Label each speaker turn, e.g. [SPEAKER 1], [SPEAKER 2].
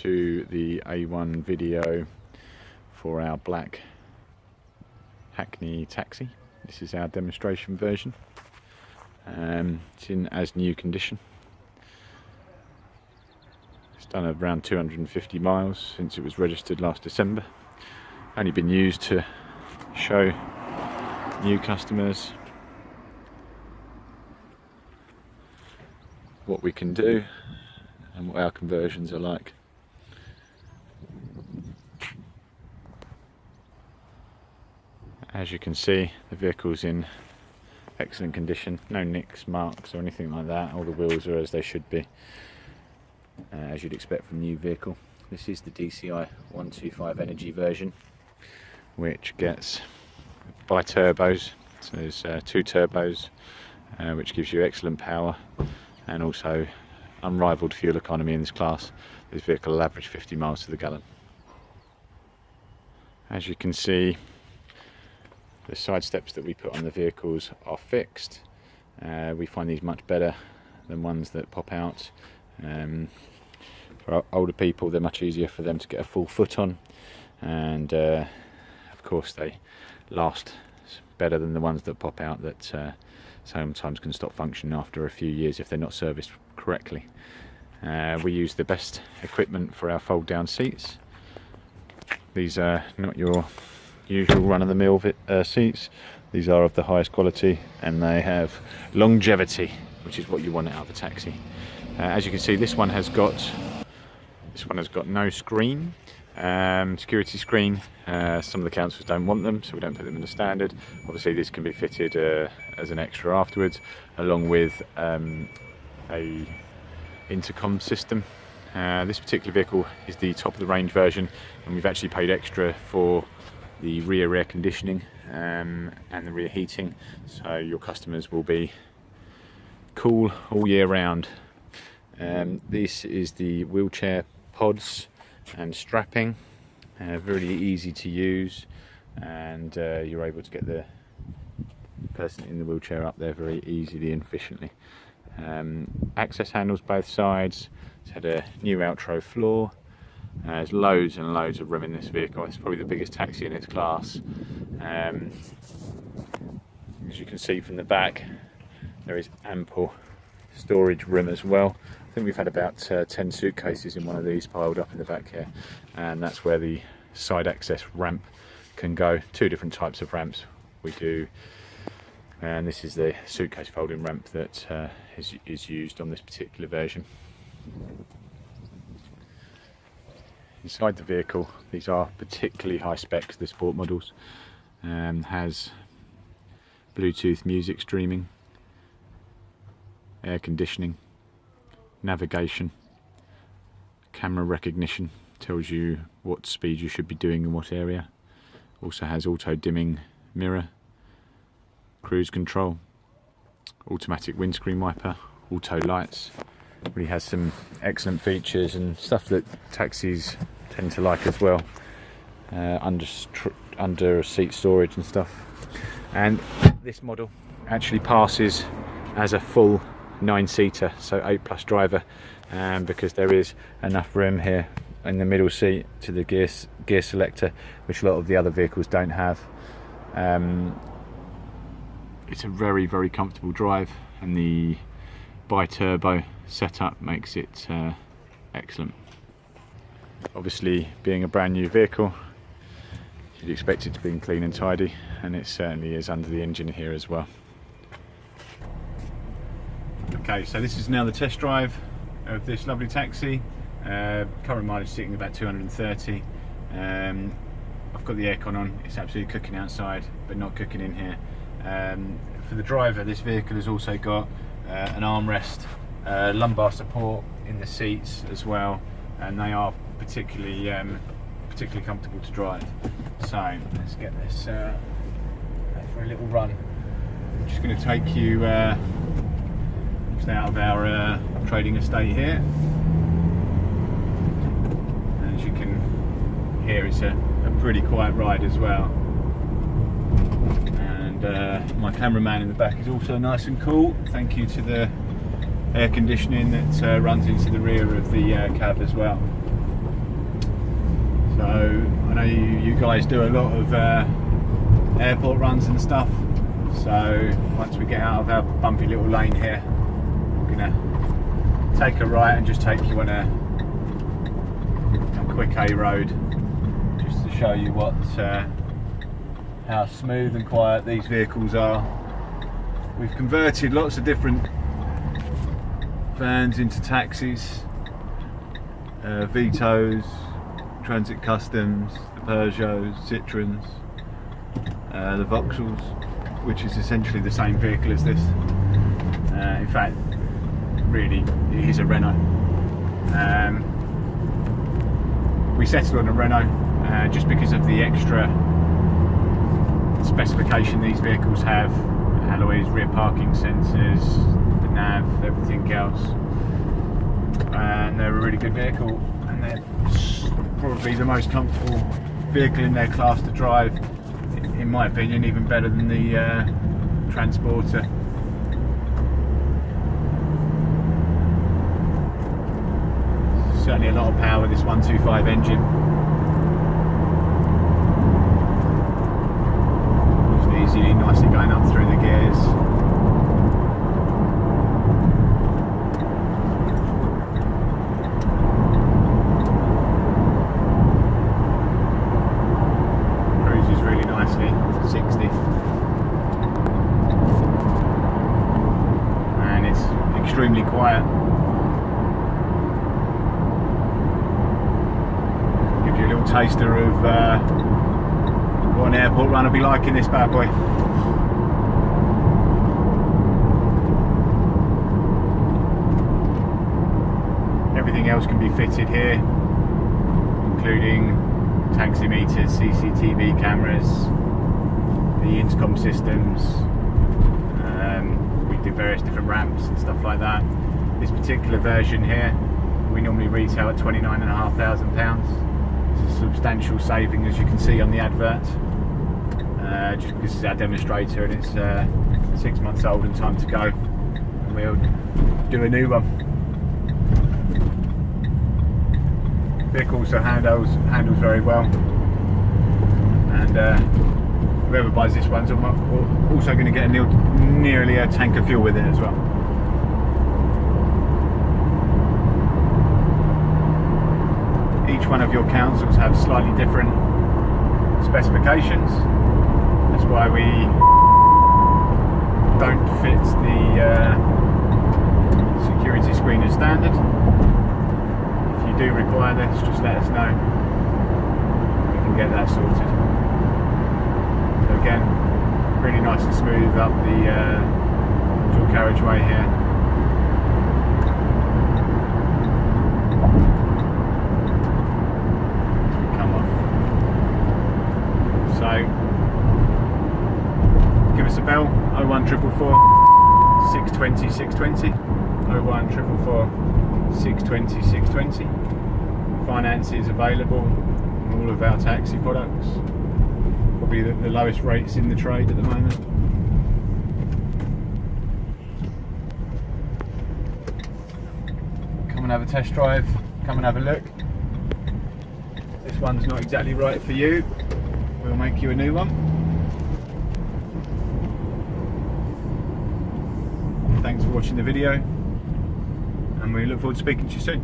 [SPEAKER 1] to the A1 video for our black Hackney taxi. This is our demonstration version. It's in as new condition. It's done around 250 miles since it was registered last December. Only been used to show new customers what we can do and what our conversions are like. As you can see, the vehicle's in excellent condition, no nicks, marks or anything like that. All the wheels are as they should be, as you'd expect from a new vehicle. This is the DCI 125 Energy version, which gets bi-turbos, so there's 2 turbos, which gives you excellent power and also unrivaled fuel economy in this class. This vehicle will average 50 miles to the gallon. As you can see, the side steps that we put on the vehicles are fixed. We find these much better than ones that pop out. For older people, they're much easier for them to get a full foot on, and of course they last better than the ones that pop out that sometimes can stop functioning after a few years if they're not serviced correctly. We use the best equipment for our fold down seats. These are not your usual run-of-the-mill seats. These are of the highest quality and they have longevity, which is what you want out of a taxi. As you can see, this one has got no screen, security screen. Some of the councils don't want them, so we don't put them in the standard. Obviously this can be fitted as an extra afterwards, along with a intercom system. This particular vehicle is the top of the range version, and we've actually paid extra for the rear air conditioning and the rear heating, so your customers will be cool all year round. This is the wheelchair pods and strapping, really easy to use, and you're able to get the person in the wheelchair up there very easily and efficiently. Access handles both sides. It's had a new outro floor. There's loads and loads of room in this vehicle. It's probably the biggest taxi in its class. As you can see from the back, there is ample storage room as well. I think we've had about 10 suitcases in one of these piled up in the back here, and that's where the side access ramp can go. 2 different types of ramps we do, and this is the suitcase folding ramp that is used on this particular version. Inside the vehicle, these are particularly high specs, the sport models. Has Bluetooth music streaming, air conditioning, navigation, camera recognition, tells you what speed you should be doing in what area. Also has auto dimming mirror, cruise control, automatic windscreen wiper, auto lights. Really has some excellent features and stuff that taxis tend to like as well. Under seat storage and stuff. And this model actually passes as a full 9-seater, so 8+ driver, because there is enough room here in the middle seat to the gear selector, which a lot of the other vehicles don't have. It's a very, very comfortable drive, and the bi-turbo setup makes it excellent. Obviously, being a brand new vehicle, you'd expect it to be clean and tidy, and it certainly is under the engine here as well. Okay, so this is now the test drive of this lovely taxi. Current mileage sitting about 230. I've got the aircon on. It's absolutely cooking outside, but not cooking in here. For the driver, this vehicle has also got an armrest, lumbar support in the seats as well, and they are particularly comfortable to drive. So let's get this for a little run. I'm just going to take you just out of our trading estate here. As you can hear, it's a pretty quiet ride as well. And my cameraman in the back is also nice and cool, thank you to the air conditioning that runs into the rear of the cab as well. So I know you guys do a lot of airport runs and stuff. So once we get out of our bumpy little lane here, we're gonna take a right and just take you on a quick A road, just to show you what how smooth and quiet these vehicles are. We've converted lots of different vans into taxis, Vitos, Transit Customs, the Peugeots, Citroens, the Vauxhalls, which is essentially the same vehicle as this. In fact, really, it is a Renault. We settled on a Renault just because of the extra specification these vehicles have: alloys, rear parking sensors, the nav, everything else. And they're a really good vehicle, and they're probably the most comfortable vehicle in their class to drive, in my opinion, even better than the Transporter. Certainly a lot of power, this 125 engine. Just easy, nicely going up through the gears. Cruises really nicely, 60. And it's extremely quiet. A little taster of what an airport run will be like in this bad boy. Everything else can be fitted here, including taxi meters, CCTV cameras, the intercom systems. We do various different ramps and stuff like that. This particular version here, we normally retail at £29,500. It's a substantial saving, as you can see on the advert, just because it's our demonstrator and it's 6 months old and time to go, and we'll do a new one. Vehicle also handles very well, and whoever buys this one's also going to get nearly a tank of fuel with it as well. Each one of your councils have slightly different specifications. That's why we don't fit the security screen as standard. If you do require this, just let us know. We can get that sorted. So again, really nice and smooth up the dual carriageway here. So give us a bell, 01444 620 620, 01444 620 620. Finance is available on all of our taxi products. Probably the lowest rates in the trade at the moment. Come and have a test drive, come and have a look. If this one's not exactly right for you, we'll make you a new one. Thanks for watching the video, and we look forward to speaking to you soon.